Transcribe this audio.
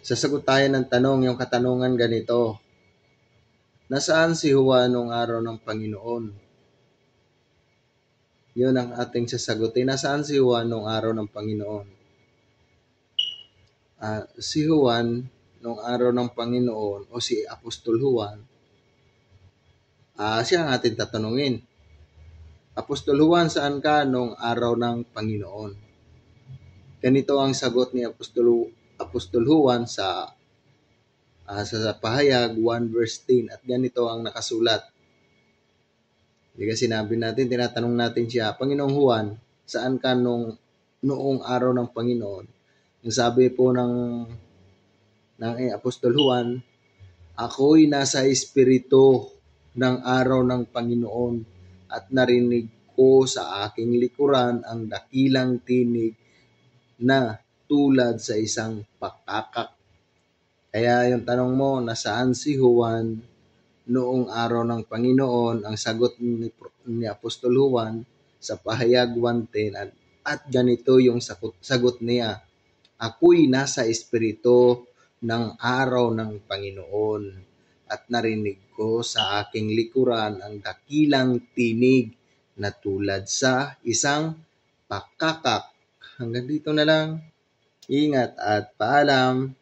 Sasagot tayo ng tanong, yung katanungan ganito. Nasaan si Juan nung araw ng Panginoon? Yun ang ating sasagutin. Nasaan si Juan nung araw ng Panginoon? Si Juan nung araw ng Panginoon o si Apostol Juan, siya ang ating tatanungin. Apostol Juan, saan ka nung araw ng Panginoon? Ganito ang sagot ni Apostol Juan sa Pahayag 1 verse 10 at ganito ang nakasulat. Hindi ka sinabi natin, tinatanong natin siya, Panginoong Juan, saan ka noong araw ng Panginoon? Ang sabi po ng Apostol Juan, ako'y nasa espiritu ng araw ng Panginoon at narinig ko sa aking likuran ang dakilang tinig na tulad sa isang pakakak. Kaya yung tanong mo, nasaan si Juan noong araw ng Panginoon? Ang sagot ni Apostol Juan sa Pahayag 1:10 at ganito yung sagot niya. Ako'y nasa espiritu ng araw ng Panginoon at narinig ko sa aking likuran ang dakilang tinig na tulad sa isang pakakak. Hanggang dito na lang. Ingat at paalam.